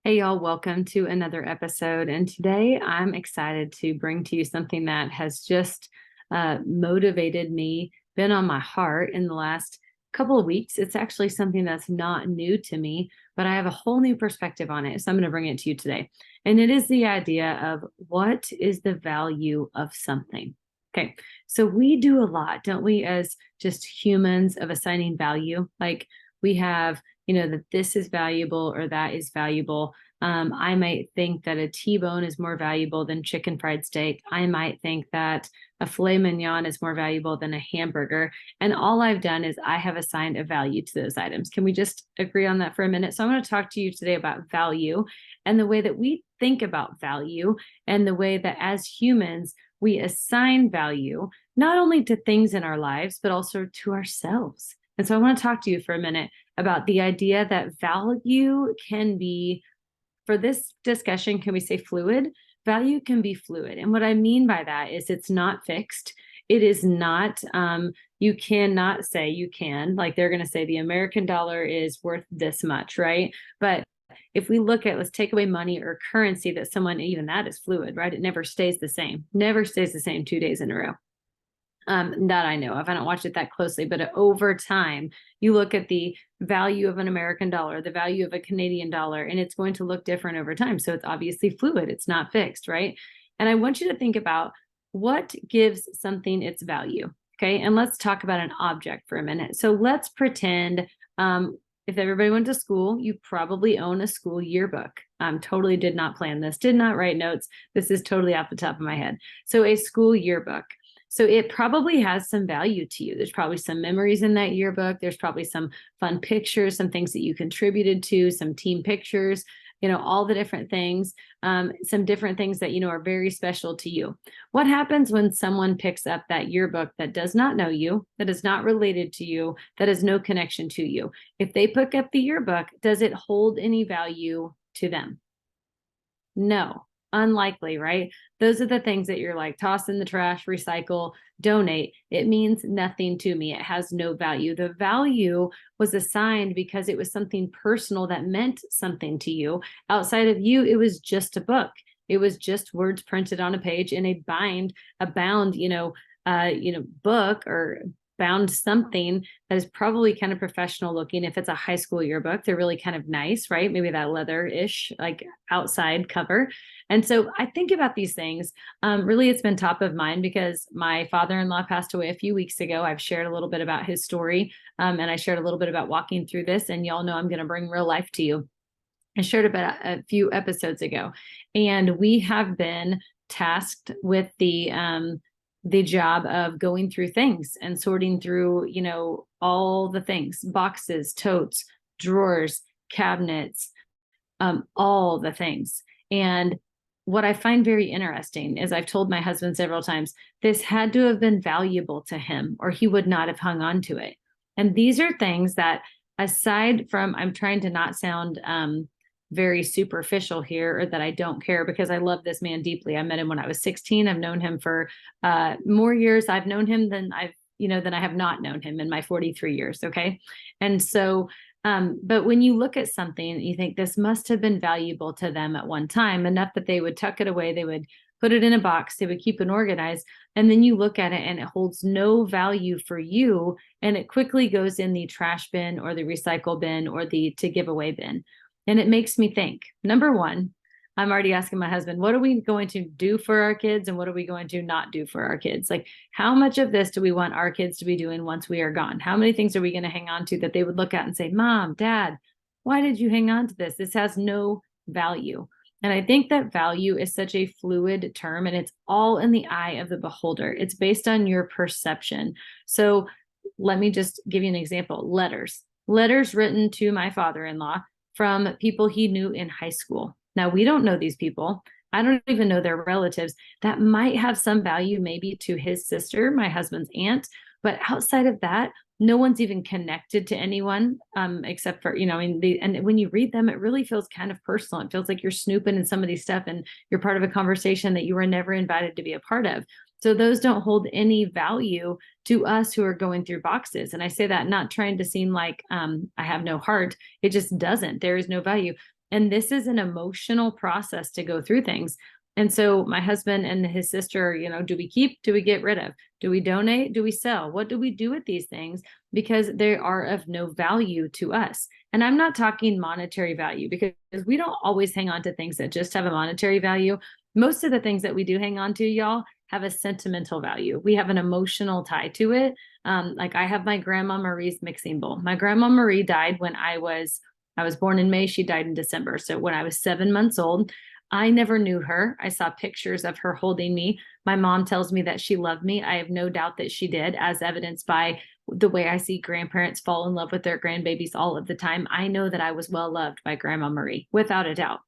Hey, y'all, welcome to another episode. And today I'm excited to bring to you something that has just motivated me, been on my heart in the last couple of weeks. It's actually something that's not new to me, but I have a whole new perspective on it. So I'm going to bring it to you today. And it is the idea of what is the value of something? Okay, so we do a lot, don't we, as just humans of assigning value? Like we have that this is valuable or that is valuable. I might think that a T-bone is more valuable than chicken fried steak. I might think that a filet mignon is more valuable than a hamburger. And all I've done is I have assigned a value to those items. Can we just agree on that for a minute? So I'm going to talk to you today about value and the way that we think about value and the way that as humans, we assign value not only to things in our lives, but also to ourselves. And so I want to talk to you for a minute about the idea that value can be, for this discussion, can we say fluid? Value can be fluid. And what I mean by that is it's not fixed. It is not, you cannot say you can, like they're going to say the American dollar is worth this much, right? But if we look at, let's take away money or currency that someone, even that is fluid, right? It never stays the same, never stays the same 2 days in a row. That I know of. I don't watch it that closely, but over time, you look at the value of an American dollar, the value of a Canadian dollar, and it's going to look different over time. So it's obviously fluid. It's not fixed, right? And I want you to think about what gives something its value. Okay. And let's talk about an object for a minute. So let's pretend if everybody went to school, you probably own a school yearbook. Totally did not plan this, did not write notes. This is totally off the top of my head. So a school yearbook. So it probably has some value to you. There's probably some memories in that yearbook. There's probably some fun pictures, some things that you contributed to, some team pictures, all the different things, some different things that, are very special to you. What happens when someone picks up that yearbook that does not know you, that is not related to you, that has no connection to you? If they pick up the yearbook, does it hold any value to them? No, unlikely, right? Those are the things that you're like, toss in the trash, recycle, donate. It means nothing to me. It has no value. The value was assigned because it was something personal that meant something to you. Outside of you, it was just a book. It was just words printed on a page in a bound, book or bound something that is probably kind of professional looking. If it's a high school yearbook, they're really kind of nice, right? Maybe that leather-ish, like outside cover. And so I think about these things. Really, it's been top of mind because my father-in-law passed away a few weeks ago. I've shared a little bit about his story, and I shared a little bit about walking through this. And y'all know I'm going to bring real life to you. I shared about a few episodes ago, and we have been tasked with the job of going through things and sorting through, all the things, boxes, totes, drawers, cabinets, all the things. And what I find very interesting is I've told my husband several times, this had to have been valuable to him or he would not have hung on to it. And these are things that, aside from, I'm trying to not sound very superficial here or that I don't care, because I love this man deeply. I met him when I was 16. I've known him for more years. I've known him than I have not known him in my 43 years. Okay. And so, but when you look at something, you think this must have been valuable to them at one time, enough that they would tuck it away. They would put it in a box. They would keep it organized. And then you look at it and it holds no value for you. And it quickly goes in the trash bin or the recycle bin or the to give away bin. And it makes me think, number one, I'm already asking my husband, what are we going to do for our kids and what are we going to not do for our kids? Like, how much of this do we want our kids to be doing once we are gone? How many things are we going to hang on to that they would look at and say, Mom, Dad, why did you hang on to this? This has no value. And I think that value is such a fluid term and it's all in the eye of the beholder. It's based on your perception. So let me just give you an example. Letters written to my father-in-law from people he knew in high school. Now, we don't know these people. I don't even know their relatives. That might have some value maybe to his sister, my husband's aunt. But outside of that, no one's even connected to anyone except for, and when you read them, it really feels kind of personal. It feels like you're snooping in somebody's stuff and you're part of a conversation that you were never invited to be a part of. So those don't hold any value to us who are going through boxes. And I say that not trying to seem like I have no heart. It just doesn't. There is no value. And this is an emotional process to go through things. And so my husband and his sister, do we keep, do we get rid of, do we donate, do we sell? What do we do with these things? Because they are of no value to us. And I'm not talking monetary value, because we don't always hang on to things that just have a monetary value. Most of the things that we do hang on to, y'all, have a sentimental value. We have an emotional tie to it. Like I have my grandma Marie's mixing bowl. My grandma Marie died when I was born in May. She died in December. So when I was 7 months old, I never knew her. I saw pictures of her holding me. My mom tells me that she loved me. I have no doubt that she did, as evidenced by the way I see grandparents fall in love with their grandbabies all of the time. I know that I was well loved by Grandma Marie, without a doubt.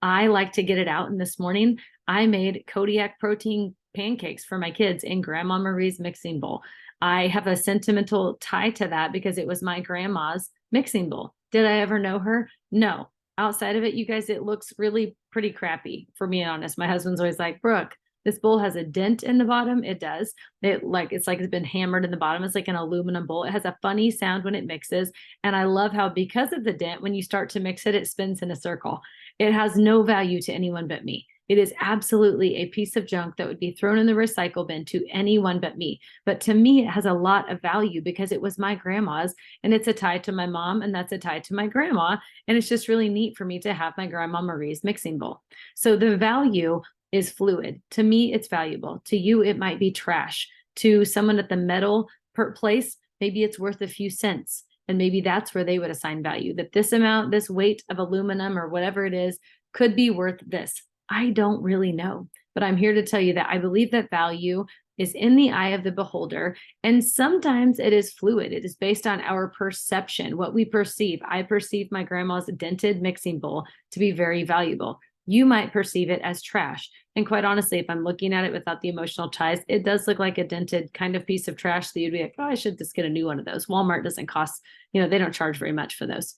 I like to get it out. And this morning, I made Kodiak protein pancakes for my kids in Grandma Marie's mixing bowl. I have a sentimental tie to that because it was my grandma's mixing bowl. Did I ever know her? No. Outside of it, you guys, it looks really pretty crappy, for me, honest. My husband's always like, Brooke, this bowl has a dent in the bottom. It does. It's like it's been hammered in the bottom. It's like an aluminum bowl. It has a funny sound when it mixes. And I love how, because of the dent, when you start to mix it, it spins in a circle. It has no value to anyone but me. It is absolutely a piece of junk that would be thrown in the recycle bin to anyone but me. But to me, it has a lot of value because it was my grandma's, and it's a tie to my mom, and that's a tie to my grandma. And it's just really neat for me to have my Grandma Marie's mixing bowl. So the value is fluid. To me, it's valuable. To you, it might be trash. To someone at the metal place, maybe it's worth a few cents. And maybe that's where they would assign value, that this amount, this weight of aluminum or whatever it is, could be worth this. I don't really know, but I'm here to tell you that I believe that value is in the eye of the beholder. And sometimes it is fluid. It is based on our perception, what we perceive. I perceive my grandma's dented mixing bowl to be very valuable. You might perceive it as trash. And quite honestly, if I'm looking at it without the emotional ties, it does look like a dented kind of piece of trash that you'd be like, oh, I should just get a new one of those. Walmart doesn't cost, they don't charge very much for those.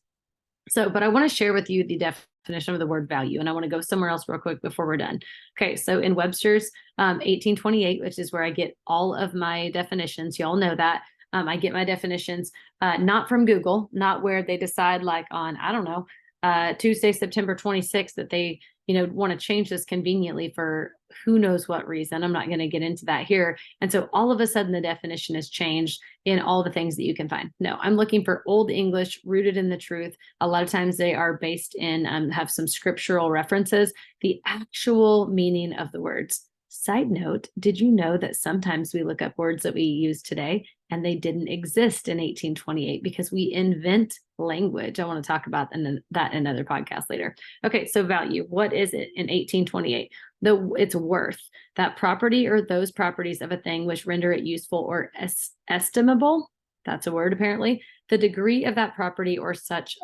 So, but I want to share with you the definition of the word value, and I want to go somewhere else real quick before we're done. Okay, so in Webster's 1828, which is where I get all of my definitions, y'all know that. I get my definitions not from Google, not where they decide like on, I don't know, Tuesday, September 26th, that they, want to change this conveniently for who knows what reason. I'm not going to get into that here. And so all of a sudden the definition has changed in all the things that you can find. No, I'm looking for Old English rooted in the truth. A lot of times they are based in, have some scriptural references, the actual meaning of the words. Side note, did you know that sometimes we look up words that we use today and they didn't exist in 1828 because we invent language? I want to talk about that in another podcast later. Okay, so value. What is it in 1828? Its worth, that property or those properties of a thing which render it useful or estimable. That's a word, apparently. The degree of that property or such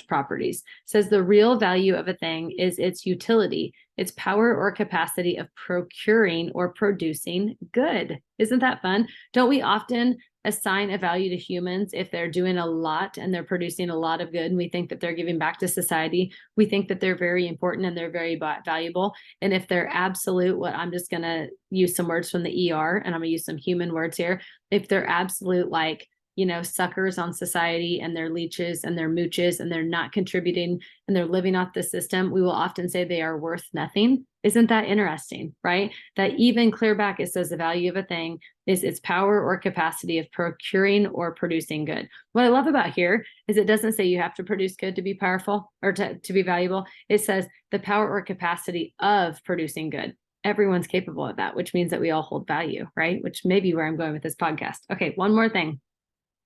properties. Says the real value of a thing is its utility, its power or capacity of procuring or producing good. Isn't that fun? Don't we often assign a value to humans if they're doing a lot and they're producing a lot of good, and we think that they're giving back to society? We think that they're very important and they're very valuable. And if they're absolute, I'm just going to use some words from the ER, and I'm going to use some human words here. If they're absolute, like, suckers on society, and they're leeches and they're mooches and they're not contributing and they're living off the system, we will often say they are worth nothing. Isn't that interesting, right? That even clear back, it says the value of a thing is its power or capacity of procuring or producing good. What I love about here is it doesn't say you have to produce good to be powerful or to be valuable. It says the power or capacity of producing good. Everyone's capable of that, which means that we all hold value, right? Which may be where I'm going with this podcast. Okay, one more thing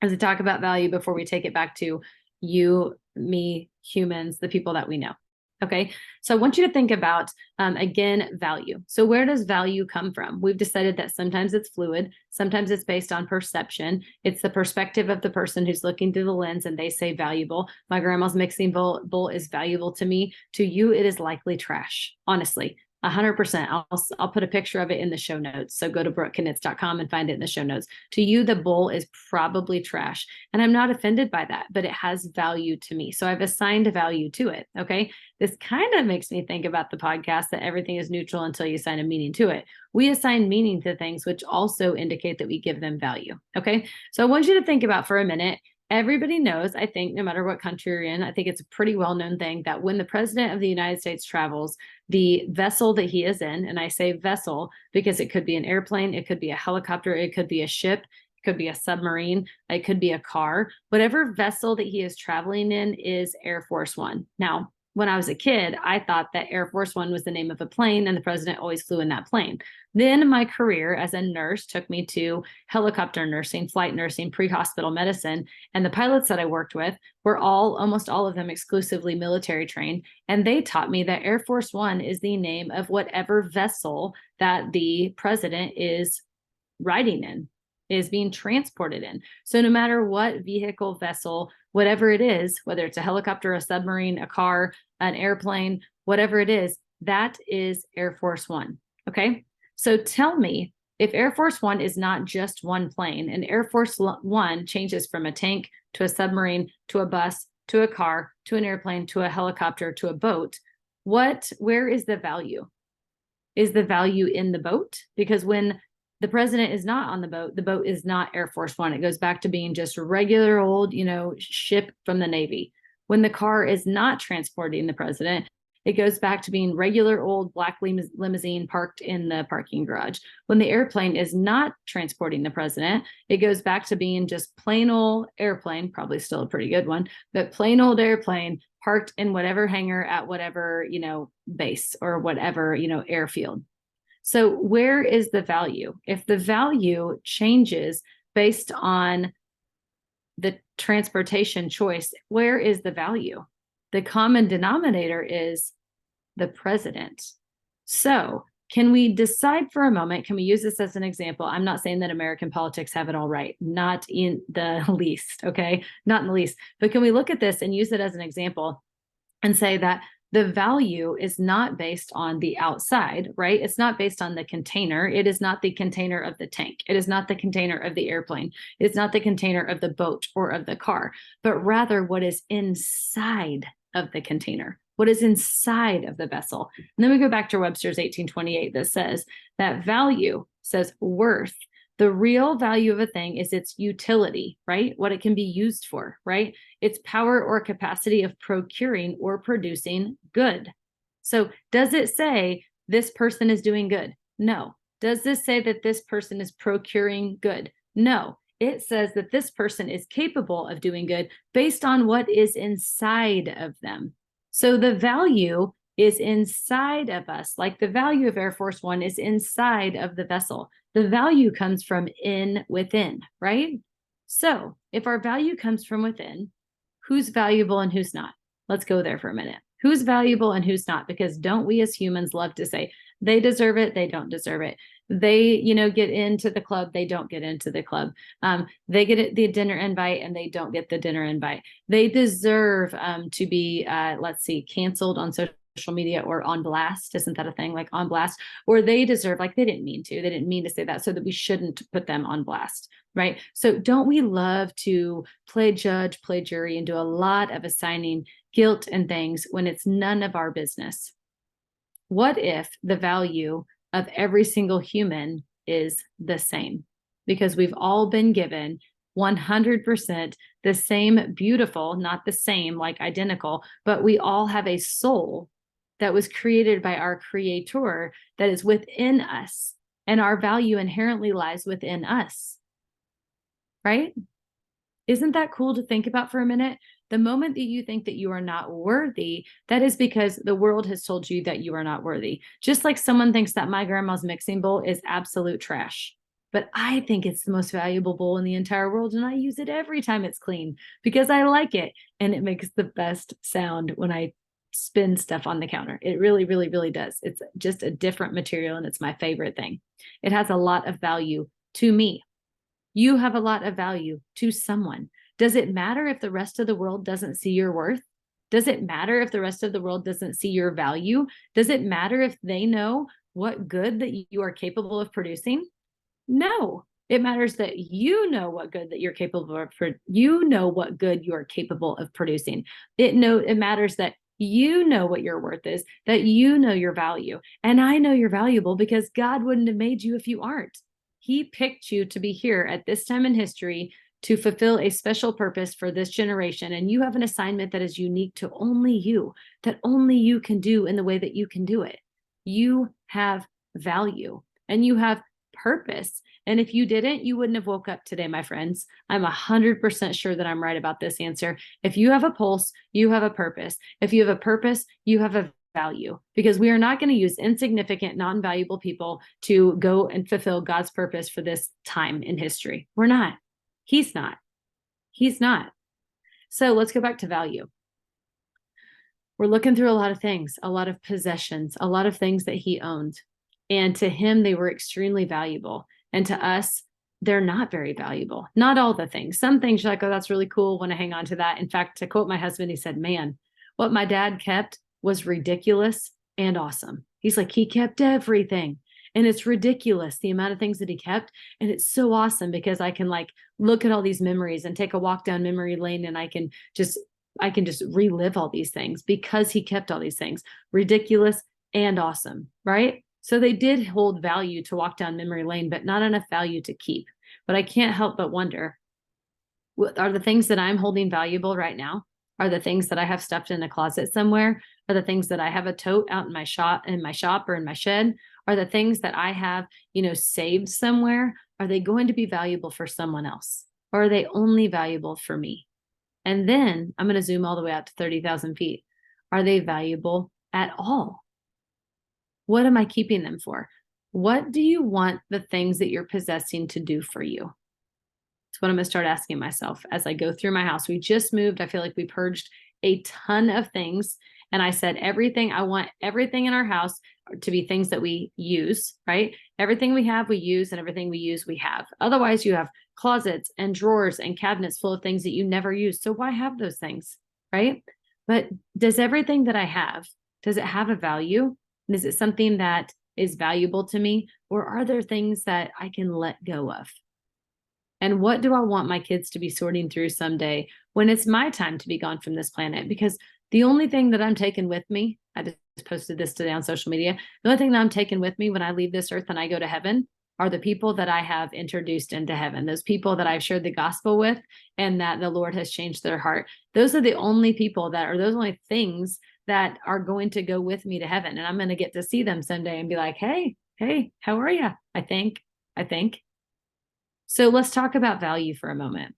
as we talk about value before we take it back to you, me, humans, the people that we know. Okay, so I want you to think about, again, value. So where does value come from? We've decided that sometimes it's fluid, sometimes it's based on perception. It's the perspective of the person who's looking through the lens and they say valuable. My grandma's mixing bowl is valuable to me. To you, it is likely trash, honestly. 100%. I'll put a picture of it in the show notes. So go to brookeknits.com and find it in the show notes. To you, the bowl is probably trash. And I'm not offended by that, but it has value to me. So I've assigned a value to it. Okay. This kind of makes me think about the podcast that everything is neutral until you assign a meaning to it. We assign meaning to things, which also indicate that we give them value. Okay. So I want you to think about for a minute, Everybody knows, I think, no matter what country you're in, I think it's a pretty well-known thing that when the president of the United States travels, the vessel that he is in, and I say vessel because it could be an airplane, it could be a helicopter, it could be a ship, it could be a submarine, it could be a car, whatever vessel that he is traveling in is Air Force One. Now, when I was a kid, I thought that Air Force One was the name of a plane and the president always flew in that plane. Then my career as a nurse took me to helicopter nursing, flight nursing, pre-hospital medicine. And the pilots that I worked with were almost all of them exclusively military trained. And they taught me that Air Force One is the name of whatever vessel that the president is riding in, is being transported in. So no matter what vehicle, vessel, whatever it is, whether it's a helicopter, a submarine, a car, an airplane, whatever it is, that is Air Force One. Okay. So tell me, if Air Force One is not just one plane, and Air Force One changes from a tank to a submarine to a bus to a car to an airplane to a helicopter to a boat, where is the value? Is the value in the boat? Because when the president is not on the boat is not Air Force One. It goes back to being just a regular old, ship from the Navy. When the car is not transporting the president, it goes back to being regular old black limousine parked in the parking garage. When the airplane is not transporting the president, it goes back to being just plain old airplane, probably still a pretty good one, but plain old airplane parked in whatever hangar at whatever, base or whatever, airfield. So where is the value? If the value changes based on the transportation choice, where is the value? The common denominator is the president. So can we decide for a moment, can we use this as an example? I'm not saying that American politics have it all right, not in the least, okay? Not in the least, but can we look at this and use it as an example and say that the value is not based on the outside, right? It's not based on the container. It is not the container of the tank. It is not the container of the airplane. It's not the container of the boat or of the car, but rather what is inside of the container, what is inside of the vessel. And then we go back to Webster's 1828 that says that value says worth. The real value of a thing is its utility, right? What it can be used for, right? Its power or capacity of procuring or producing good. So does it say this person is doing good? No. Does this say that this person is procuring good? No. It says that this person is capable of doing good based on what is inside of them. So the value is inside of us, like the value of Air Force One is inside of the vessel. The value comes from within, right? So if our value comes from within, who's valuable and who's not? Let's go there for a minute. Who's valuable and who's not? Because don't we as humans love to say, they deserve it, they don't deserve it. They, get into the club, they don't get into the club. They get the dinner invite and they don't get the dinner invite. They deserve to be, canceled on social media or on blast. Isn't that a thing? Like on blast, or they deserve, like they didn't mean to say that, so that we shouldn't put them on blast, right? So don't we love to play judge, play jury, and do a lot of assigning guilt and things when it's none of our business? What if the value of every single human is the same? Because we've all been given 100% the same beautiful, not the same, like identical, but we all have a soul that was created by our creator that is within us, and our value inherently lies within us, right? Isn't that cool to think about for a minute? The moment that you think that you are not worthy, that is because the world has told you that you are not worthy. Just like someone thinks that my grandma's mixing bowl is absolute trash, but I think it's the most valuable bowl in the entire world, and I use it every time it's clean because I like it, and it makes the best sound when I spin stuff on the counter. It really, really, really does. It's just a different material, and it's my favorite thing. It has a lot of value to me. You have a lot of value to someone. Does it matter if the rest of the world doesn't see your worth? Does it matter if the rest of the world doesn't see your value? Does it matter if they know what good that you are capable of producing? No. It matters that you know what good that you're capable of. You know what good you are capable of producing. It matters that you know what your worth is, that you know your value. And I know you're valuable because God wouldn't have made you if you aren't. He picked you to be here at this time in history to fulfill a special purpose for this generation. And you have an assignment that is unique to only you, that only you can do in the way that you can do it. You have value and you have purpose. And if you didn't, you wouldn't have woke up today, my friends. I'm 100% sure that I'm right about this answer. If you have a pulse, you have a purpose. If you have a purpose, you have a value, because we are not going to use insignificant, non-valuable people to go and fulfill God's purpose for this time in history. We're not. He's not. He's not. So let's go back to value. We're looking through a lot of things, a lot of possessions, a lot of things that he owned. And to him, they were extremely valuable. And to us, they're not very valuable. Not all the things. Some things you're like, oh, that's really cool. Want to hang on to that. In fact, to quote my husband, he said, man, what my dad kept was ridiculous and awesome. He's like, he kept everything. And it's ridiculous, the amount of things that he kept. And it's so awesome because I can like look at all these memories and take a walk down memory lane, and I can just relive all these things because he kept all these things, ridiculous and awesome, right? So they did hold value to walk down memory lane, but not enough value to keep. But I can't help but wonder, are the things that I'm holding valuable right now? Are the things that I have stuffed in a closet somewhere? Are the things that I have a tote out in my shop or in my shed? Are the things that I have, saved somewhere? Are they going to be valuable for someone else? Or are they only valuable for me? And then I'm going to zoom all the way out to 30,000 feet. Are they valuable at all? What am I keeping them for? What do you want the things that you're possessing to do for you? That's what I'm going to start asking myself as I go through my house. We just moved. I feel like we purged a ton of things. And I said, I want everything in our house to be things that we use, right? Everything we have, we use, and everything we use, we have. Otherwise, you have closets and drawers and cabinets full of things that you never use. So why have those things, right? But does everything that I have, does it have a value? And is it something that is valuable to me? Or are there things that I can let go of? And what do I want my kids to be sorting through someday when it's my time to be gone from this planet? Because the only thing that I'm taking with me, I just posted this today on social media, the only thing that I'm taking with me when I leave this earth and I go to heaven are the people that I have introduced into heaven, those people that I've shared the gospel with and that the Lord has changed their heart. Those are the only people those only things that are going to go with me to heaven. And I'm going to get to see them someday and be like, hey, how are you? I think. So let's talk about value for a moment.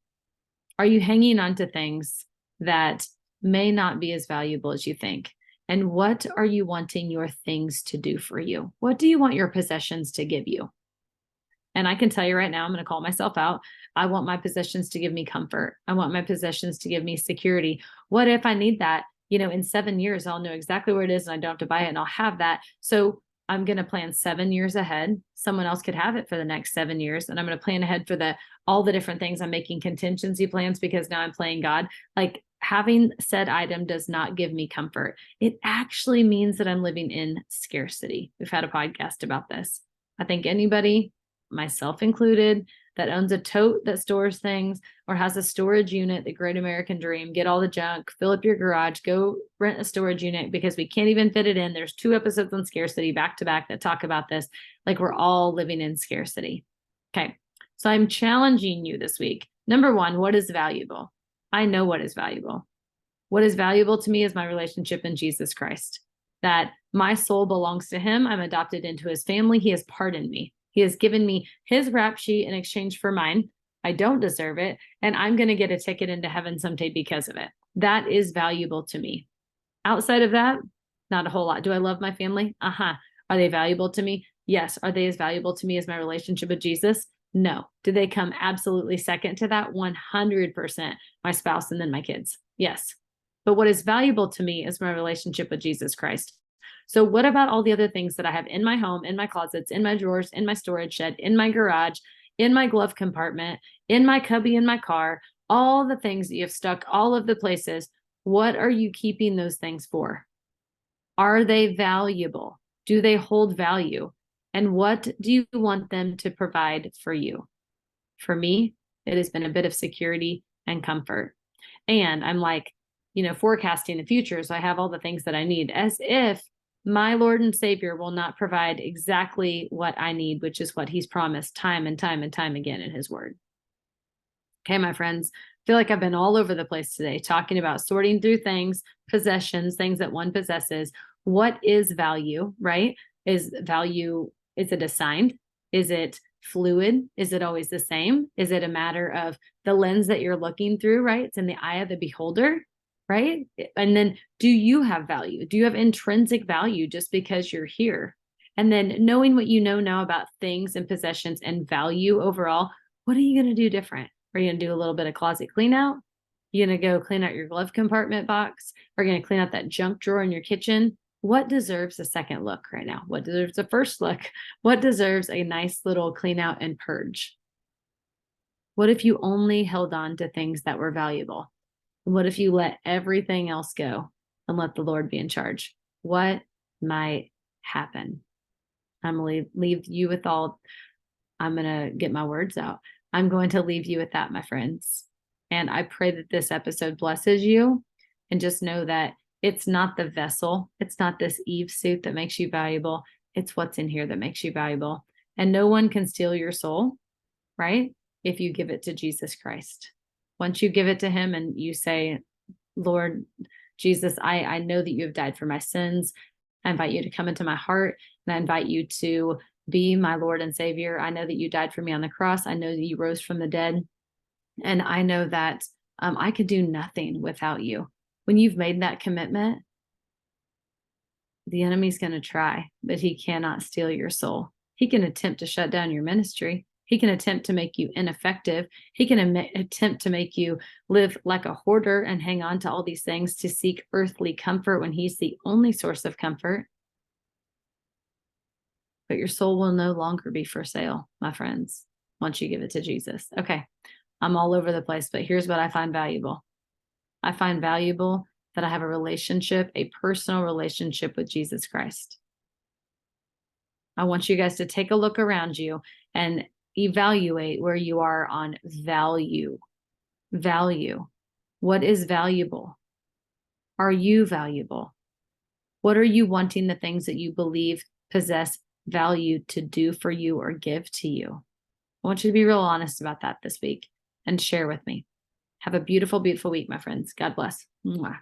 Are you hanging on to things that may not be as valuable as you think? And what are you wanting your things to do for you? What do you want your possessions to give you? And I can tell you right now, I'm going to call myself out. I want my possessions to give me comfort. I want my possessions to give me security. What if I need that? In 7 years, I'll know exactly where it is and I don't have to buy it and I'll have that. So I'm going to plan 7 years ahead. Someone else could have it for the next 7 years. And I'm going to plan ahead for all the different things. I'm making contingency plans because now I'm playing God. Like having said item does not give me comfort. It actually means that I'm living in scarcity. We've had a podcast about this. I think anybody, myself included, that owns a tote that stores things or has a storage unit, the great American dream, get all the junk, fill up your garage, go rent a storage unit because we can't even fit it in. There's 2 episodes on scarcity back to back that talk about this. Like we're all living in scarcity. Okay. So I'm challenging you this week. Number 1, what is valuable? I know what is valuable. What is valuable to me is my relationship in Jesus Christ, that my soul belongs to him. I'm adopted into his family. He has pardoned me. He has given me his rap sheet in exchange for mine. I don't deserve it. And I'm going to get a ticket into heaven someday because of it. That is valuable to me. Outside of that, not a whole lot. Do I love my family? Are they valuable to me? Yes. Are they as valuable to me as my relationship with Jesus? No. Do they come absolutely second to that? 100%. My spouse and then my kids. Yes. But what is valuable to me is my relationship with Jesus Christ. So what about all the other things that I have in my home, in my closets, in my drawers, in my storage shed, in my garage, in my glove compartment, in my cubby, in my car, all the things that you have stuck all of the places? What are you keeping those things for? Are they valuable? Do they hold value? And what do you want them to provide for you? For me, it has been a bit of security and comfort. And I'm like, forecasting the future. So I have all the things that I need, as if my Lord and Savior will not provide exactly what I need, which is what he's promised time and time and time again in his word. Okay, my friends, I feel like I've been all over the place today talking about sorting through things, possessions, things that one possesses. What is value, right? Is it assigned? Is it fluid? Is it always the same? Is it a matter of the lens that you're looking through, right? It's in the eye of the beholder, right? And then do you have value? Do you have intrinsic value just because you're here? And then knowing what you know now about things and possessions and value overall, what are you going to do different? Are you going to do a little bit of closet clean out? You going to go clean out your glove compartment box? Are you going to clean out that junk drawer in your kitchen? What deserves a second look right now? What deserves a first look? What deserves a nice little clean out and purge? What if you only held on to things that were valuable? What if you let everything else go and let the Lord be in charge? What might happen? I'm going to leave you with all, I'm going to get my words out. I'm going to leave you with that, my friends. And I pray that this episode blesses you. And just know that it's not the vessel, it's not this Eve suit that makes you valuable. It's what's in here that makes you valuable. And no one can steal your soul, right? If you give it to Jesus Christ. Once you give it to him and you say, Lord Jesus, I know that you have died for my sins. I invite you to come into my heart, and I invite you to be my Lord and Savior. I know that you died for me on the cross. I know that you rose from the dead. And I know that I could do nothing without you. When you've made that commitment, the enemy's going to try, but he cannot steal your soul. He can attempt to shut down your ministry. He can attempt to make you ineffective. He can attempt to make you live like a hoarder and hang on to all these things to seek earthly comfort when he's the only source of comfort. But your soul will no longer be for sale, my friends, once you give it to Jesus. Okay, I'm all over the place, but here's what I find valuable. I find valuable that I have a relationship, a personal relationship with Jesus Christ. I want you guys to take a look around you and evaluate where you are on value. Value. What is valuable? Are you valuable? What are you wanting the things that you believe possess value to do for you or give to you? I want you to be real honest about that this week and share with me. Have a beautiful, beautiful week, my friends. God bless. Mwah.